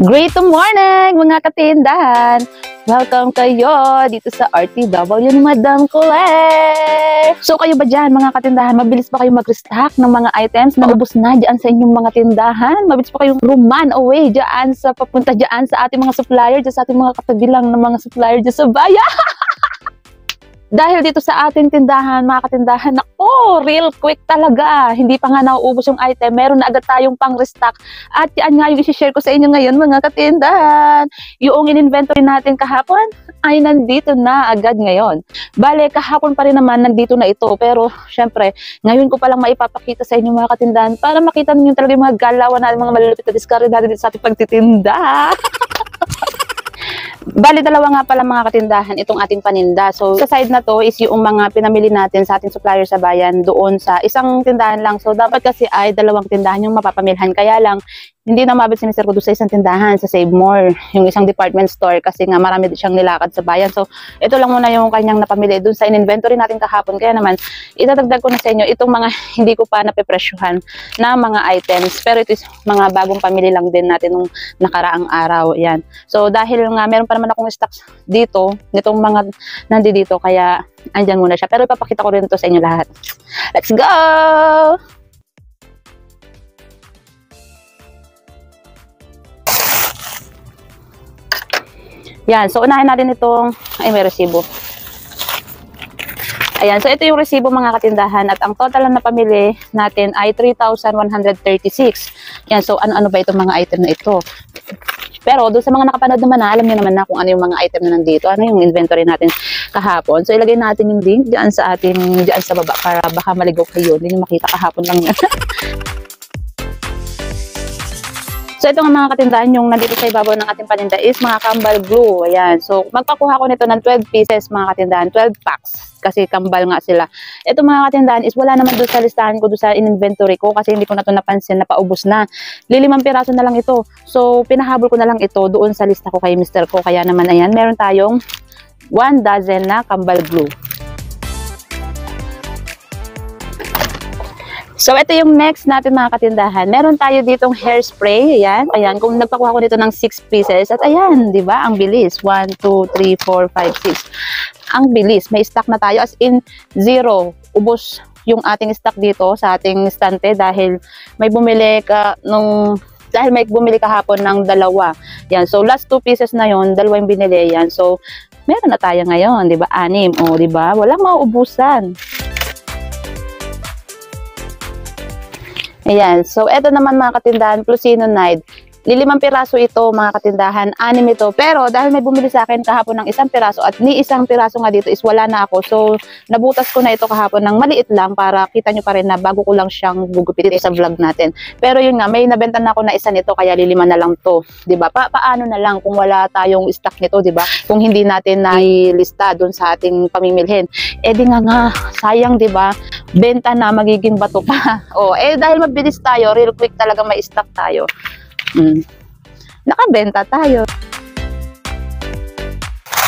Great morning mga katindahan! Welcome kayo dito sa RTW ni Madam Claire! So kayo ba dyan mga katindahan? Mabilis ba kayo mag-restock ng mga items na ubos na dyan sa inyong mga tindahan? Mabilis pa kayong run away dyan sa papunta dyan sa ating mga supplier, dyan sa ating mga katabilang ng mga supplier dyan sa bayan? Dahil dito sa ating tindahan, mga katindahan, ako, real quick talaga. Hindi pa nga nauubos yung item. Meron na agad tayong pang-restock. At yan nga yung isi-share ko sa inyo ngayon, mga katindahan. Yung in-inventory natin kahapon ay nandito na agad ngayon. Bale, kahapon pa rin naman nandito na ito. Pero, syempre, ngayon ko palang maipapakita sa inyo, mga katindahan, para makita ninyo talaga yung mga galawan natin, mga malulupit na discard natin dito sa ating pagtitinda. Bali, dalawa nga pala mga katindahan itong ating paninda. So, sa side na to is yung mga pinamili natin sa ating supplier sa bayan doon sa isang tindahan lang. So, dapat kasi ay dalawang tindahan yung mapapamilhan. Kaya lang, hindi na mabit si Mr. Ko doon sa isang tindahan, sa Save More, yung isang department store kasi nga marami siyang nilakad sa bayan. So, ito lang muna yung kanyang napamili doon sa in-inventory natin kahapon. Kaya naman, itatagdag ko na sa inyo itong mga hindi ko pa napipresyuhan na mga items. Pero ito is mga bagong pamili lang din natin nung nakaraang araw. Yan. So, dahil nga meron pa naman akong stocks dito, nitong mga nandito, kaya andyan muna siya. Pero ipapakita ko rin ito sa inyo lahat. Let's go! Yan, so unahin natin itong, ay may resibo. Ayan, so ito yung resibo mga katindahan at ang total na pamili natin ay 3,136. Yan, so ano-ano ba itong mga item na ito? Pero doon sa mga nakapanood naman alam niyo naman na kung ano yung mga item na nandito, ano yung inventory natin kahapon. So ilagay natin yung link diyan sa baba para baka maligaw kayo, hindi niyo makita kahapon lang yan. So, ito nga mga katindahan, yung nandito sa ibabaw ng ating paninda is mga kambal glue. Ayan. So, magpakuha ko nito ng 12 pieces mga katindahan, 12 packs. Kasi kambal nga sila. Ito mga katindahan is wala naman doon sa listahan ko, doon sa in-inventory ko kasi hindi ko na ito napansin na paubos na. 5 piraso na lang ito. So, pinahabol ko na lang ito doon sa lista ko kay Mr. Ko. Kaya naman, ayan, meron tayong 1 dozen na kambal glue. So, ito yung next natin mga katindahan. Meron tayo ditong hairspray. Ayan. Ayan. Kung nagpakuha ko dito ng 6 pieces. At ayan, di ba? Ang bilis. 1, 2, 3, 4, 5, 6. Ang bilis. May stock na tayo. As in, 0. Ubos yung ating stock dito sa ating stante dahil may bumili kahapon ng 2. Yan. So, last 2 pieces na yon, 2 yung binili. Yan. So, meron na tayo ngayon. Di ba? 6. O, di ba? Walang mauubusan. Ayan. So, eto naman mga katindahan, Fluosinonide. 5 piraso ito mga katindahan, 6 ito. Pero dahil may bumili sa akin kahapon ng 1 piraso at ni 1 piraso nga dito is wala na ako. So, nabutas ko na ito kahapon ng maliit lang para kita nyo pa rin na bago ko lang siyang gugupitin sa vlog natin. Pero yun nga, may nabenta na ako na 1 nito kaya 5 na lang to. Diba? Paano na lang kung wala tayong stock nito, diba? Kung hindi natin nailista dun sa ating pamimilhin. Eh di nga, sayang diba? Benta na, magiging bato pa. O, dahil mabilis tayo, real quick talaga may stock tayo. Nakabenta tayo.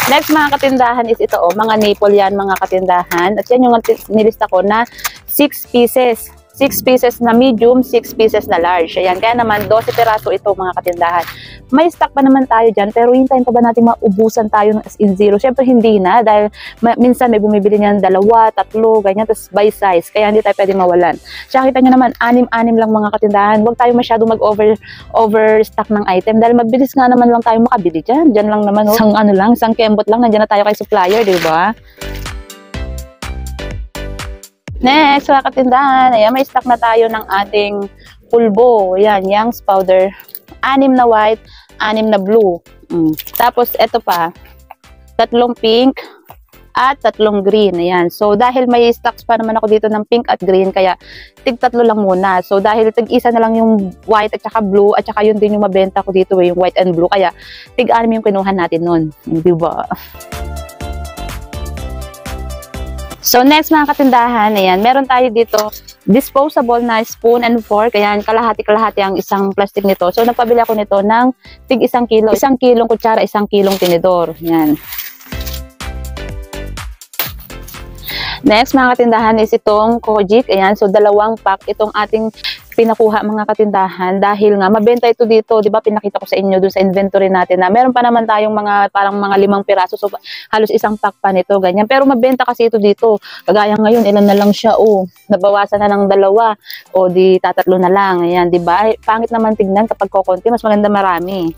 Next mga katindahan is ito, mga nipple yan mga katindahan. At yan yung nilista ko na 6 pieces. 6 pieces na medium, 6 pieces na large. Ayan, kaya naman 12 piraso ito mga katindahan. May stock pa naman tayo dyan, pero hintayin pa ba natin maubusan tayo ng as in 0? Siyempre hindi na, dahil minsan may bumibili niyan 2, 3, ganyan, tapos by size. Kaya hindi tayo pwede mawalan. Tsaka kita nyo naman, 6 lang mga katindahan. Huwag tayo masyado overstock ng item, dahil mabilis nga naman lang tayo makabili dyan. Dyan lang naman, isang kembot lang, nandiyan na tayo kay supplier, di ba? Next, mga katindahan, ayan, may stock na tayo ng ating pulbo. Ayan, Young's powder. 6 na white, 6 na blue. Tapos, ito pa, 3 pink at 3 green. Ayan. So, dahil may stocks pa naman ako dito ng pink at green, kaya tig-3 lang muna. So, dahil tig-1 na lang yung white at saka blue, at saka yun din yung mabenta ko dito, yung white and blue. Kaya, tig-6 yung kinuha natin nun. Diba? So, next mga katindahan, ayan, meron tayo dito disposable na spoon and fork. Ayan, kalahati-kalahati ang isang plastic nito. So, nagpabili ako nito ng tig 1 kilo. 1 kilong kutsara, 1 kilong tinidor. Ayan. Next, mga katindahan is itong Kojic. Ayan, so 2 pack itong ating pinakuha mga katindahan dahil nga mabenta ito dito, 'di ba? Pinakita ko sa inyo doon sa inventory natin na meron pa naman tayong mga parang mga 5 piraso, so halos isang pack pa nito, ganyan. Pero mabenta kasi ito dito. Kagaya ngayon, ilan na lang siya, nabawasan na ng 2, di tatatlo na lang. Ayan, 'di ba? Pangit naman tignan kapag kokonti, mas maganda marami.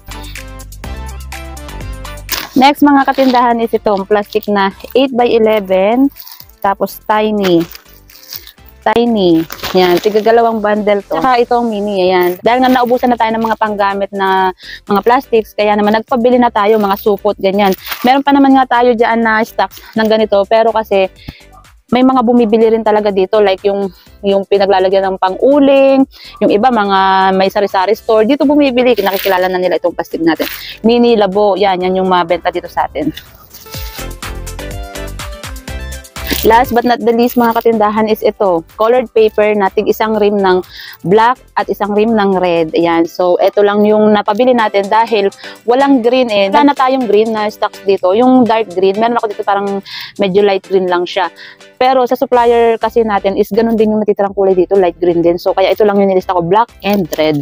Next mga katindahan is itong plastic na 8x11, tapos tiny. Yan, tigagalawaang bundle to. Saka itong mini, ayan. Dahil nga naubusan na tayo ng mga panggamit na mga plastics, kaya naman nagpabili na tayo, mga supot, ganyan. Meron pa naman nga tayo dyan na stocks ng ganito, pero kasi may mga bumibili rin talaga dito, like yung pinaglalagyan ng pang-uling, yung iba mga may sari-sari store, dito bumibili, nakikilala na nila itong plastic natin. Mini, labo, yan yung mabenta dito sa atin. Last but not the least mga katindahan is ito, colored paper na isang rim ng black at isang rim ng red. Ayan, so ito lang yung napabili natin dahil walang green Wala na tayong green na stocks dito. Yung dark green, meron ako dito parang medyo light green lang siya. Pero sa supplier kasi natin is ganun din yung natitirang kulay dito, light green din. So kaya ito lang yung nilista ko, black and red.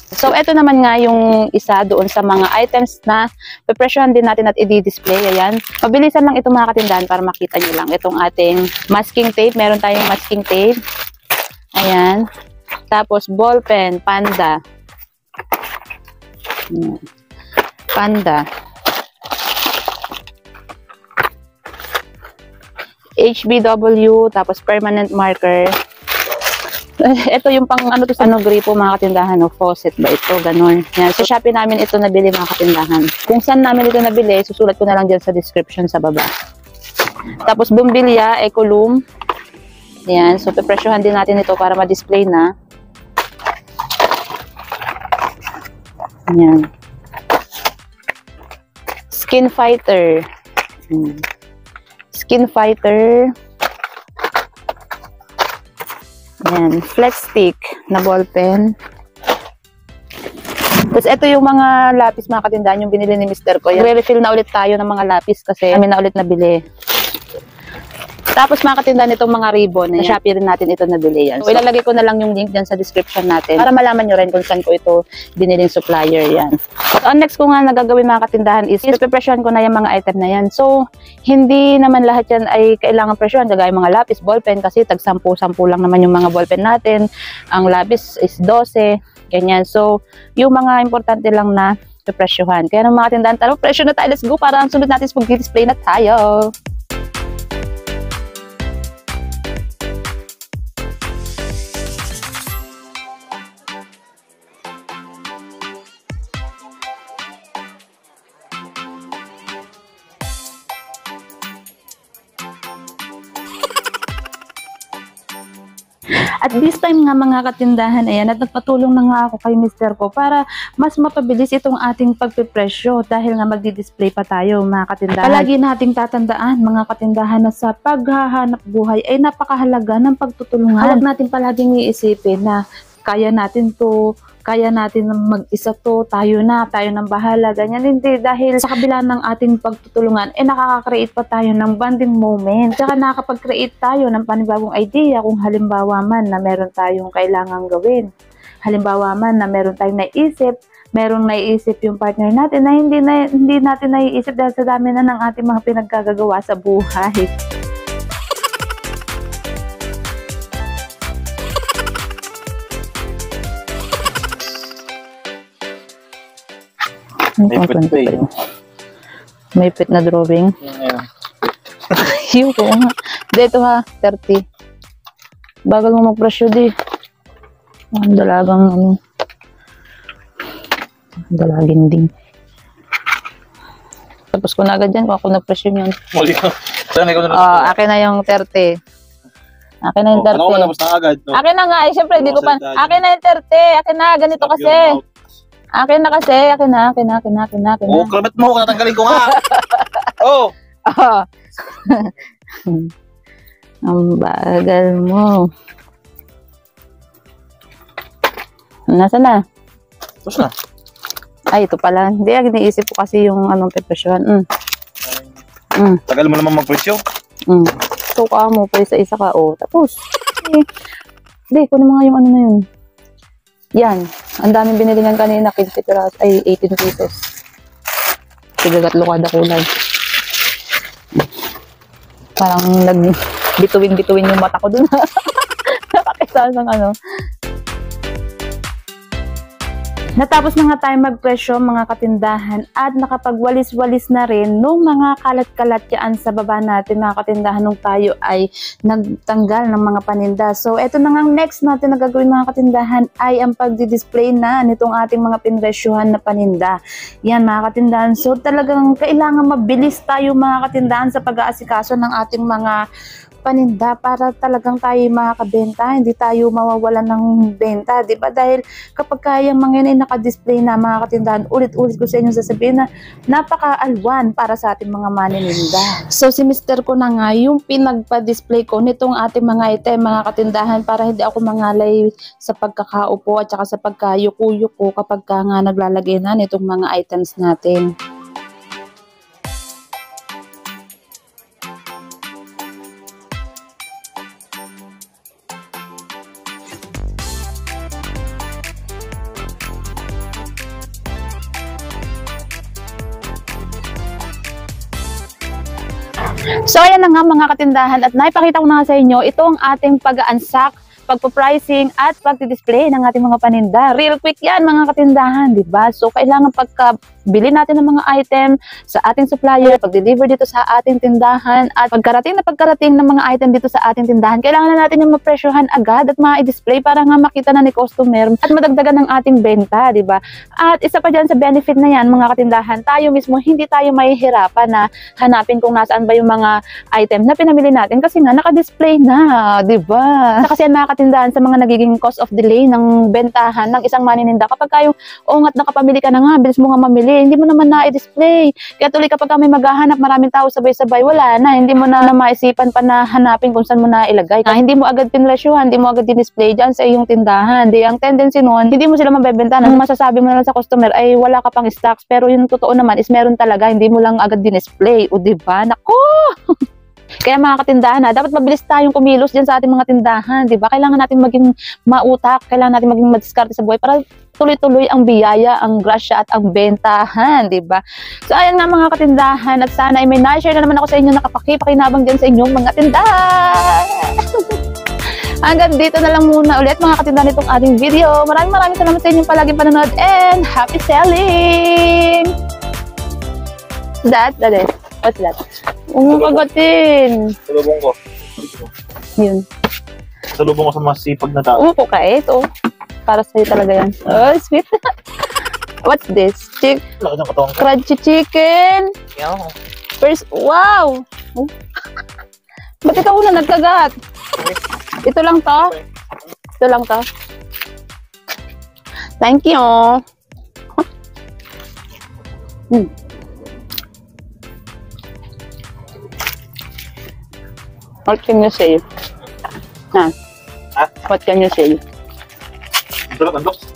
So, ito naman nga yung isa doon sa mga items na pepresyohan din natin at i-display. Ayan. Mabilisan lang ito mga katindahan para makita nyo lang. Itong ating masking tape. Meron tayong masking tape. Ayan. Tapos, ball pen, Panda. Panda. HBW, tapos permanent marker. Ito yung pang gripo mga katindahan, faucet ba ito, ganun. Yan, sa Shopee namin ito nabili mga katindahan. Kung saan namin ito nabili, susulat ko na lang dyan sa description sa baba. Tapos bumbilya, Ecolum. Yan, so pepresyohan din natin ito para ma-display na. Yan. Skin Fighter. Skin Fighter. Ayan, flex stick na ball pen. Tapos ito yung mga lapis mga katindahan, yung binili ni Mr. ko. Re-refill na ulit tayo ng mga lapis kasi kami na ulit nabili. Tapos mga katindahan itong mga ribbon, na Shopee rin natin ito nabili yan. So ilalagay ko na lang yung link dyan sa description natin para malaman nyo rin kung saan ko ito biniling supplier yan. So ang next ko nga nagagawin mga katindahan is prepresyohan ko na yung mga item na yan. So hindi naman lahat yan ay kailangan presyohan, kagaya mga lapis, ballpen kasi tag 10 lang naman yung mga ballpen natin. Ang lapis is 12, ganyan. So yung mga importante lang na prepresyohan. Kaya ng mga tindahan, tara presyo na tayo, let's go para ang sunod natin is mag-display na tayo. At this time nga mga katindahan, ayan, at nagpatulong na nga ako kay Mr. ko para mas mapabilis itong ating pagpipresyo dahil nga magdi-display pa tayo mga katindahan. Palagi nating tatandaan mga katindahan na sa paghahanap buhay ay napakahalaga ng pagtutulungan. Huwag natin palaging iisipin na kaya natin to, kaya natin mag-isa to, tayo nang bahala, ganyan. Hindi, dahil sa kabila ng ating pagtutulungan, nakaka-create pa tayo ng bonding moment. Tsaka nakakapag-create tayo ng panibagong idea kung halimbawa man na meron tayong kailangang gawin. Halimbawa man na meron tayong merong naiisip yung partner natin na hindi natin naiisip dahil sa dami na ng ating mga pinaggagawa sa buhay. May pit na drawing. Yung ko nga. Dito ha, 30. Bagal mo mag-presyo di. Ang dalagang dalagin din. Tapos ko na agad dyan kung ako nag-presyo yun. Akin na yung 30. Akin na yung 30. Ano ko na agad? No? Akin na nga. Siyempre, di ko pa. Akin na yung 30. Akin na, ganito kasi. Akin na kasi, akin na. Oo, krabat mo, natanggalin ko nga. Oo. Ang bagal mo. Nasaan na? Tapos na. Ay, ito pala. Hindi, iniisip ko kasi yung anong pepresyohan. Tagal mo naman magpresyo. So, ka mo, pa isa-isa ka. Tapos. Hindi, kunin mo nga yung ano na yun. Yan. Ang daming binilingan kanina. 15 pesos. Ay, 18 pesos. Sigagat lukada kulay. Parang bituin-bituin yung mata ko dun. Nakakita ng ano. Natapos na nga tayo magpresyo mga katindahan at nakapagwalis-walis na rin nung mga kalat-kalat yan sa baba natin mga katindahan nung tayo ay nagtanggal ng mga paninda. So eto na nga next natin na gagawin mga katindahan ay ang pagdi-display na nitong ating mga pinresyohan na paninda. Yan mga katindahan. So talagang kailangan mabilis tayo mga katindahan sa pag-aasikaso ng ating mga paninda para talagang tayo makakabenta, hindi tayo mawawalan ng benta, di ba? Dahil kapag kaya mga yun ay naka-display na mga katindahan, ulit-ulit ko sa inyo sasabihin na napaka-alwan para sa ating mga manininda. So si Mr. ko na nga yung pinagpa-display ko nitong ating mga item, mga katindahan, para hindi ako mangalay sa pagkakaupo at saka sa pagkayuko-yuko kapag ka nga naglalagay na nitong mga items natin. So ayan na nga mga katindahan at naipakita ko na nga sa inyo ito ang ating pag-aansak, pagpo-pricing at pagdi-display ng ating mga paninda. Real quick yan mga katindahan, di ba? So kailangan pagka-bili natin ng mga item sa ating supplier, pag-deliver dito sa ating tindahan at pagkarating ng mga item dito sa ating tindahan, kailangan na natin yung mapresyohan agad at ma-display para nga makita na ni customer at madagdagan ng ating benta, di ba? At isa pa dyan sa benefit na yan mga katindahan, tayo mismo hindi tayo mahihirapan na hanapin kung nasaan ba yung mga item na pinamili natin kasi nga naka-display na, di ba? Kasi yan mga katindahan sa mga nagiging cost of delay ng bentahan ng isang manininda. Kapag kayo, at nakapamili ka na nga, bilis mo nga mamili, hindi mo naman na-display. Kaya tuloy kapag may maghahanap, maraming tao sabay-sabay, wala na, hindi mo na maisipan pa na hanapin kung saan mo na ilagay. Hindi mo agad pinresyohan, hindi mo agad din-display dyan sa iyong tindahan. Di, ang tendency noon, hindi mo sila mabebenta. Ang masasabi mo na lang sa customer ay wala ka pang stocks, pero yung totoo naman is meron talaga, hindi mo lang agad din-display. O diba? Nako! Kaya mga katindahan dapat mabilis tayong kumilos dyan sa ating mga tindahan, di ba? Kailangan natin maging mautak, kailangan natin maging madiskarte sa buhay para tuloy-tuloy ang biyaya, ang grasya at ang bentahan, di ba? So ayan nga mga katindahan at sana ay may na-share na naman ako sa inyo nakapakipakinabang dyan sa inyong mga tindahan. Hanggang dito na lang muna ulit mga katindahan itong ating video. Maraming salamat sa inyong palaging panonood and happy selling! What's that? Huwag mong kagatin. Salubong ko. Yun. Salubong ko sa masipag na tao. Umupo ka ito. Para sa'yo talaga yan. Oh, sweet. What's this? Laki ng katawan ko. Crunchy chicken. Yeah. First, wow! Oh. Ba't ikaw una nagkagat? Ito lang to? Ito lang to? Thank you. What can you say? Ha? What can you say? Sarap ang looks.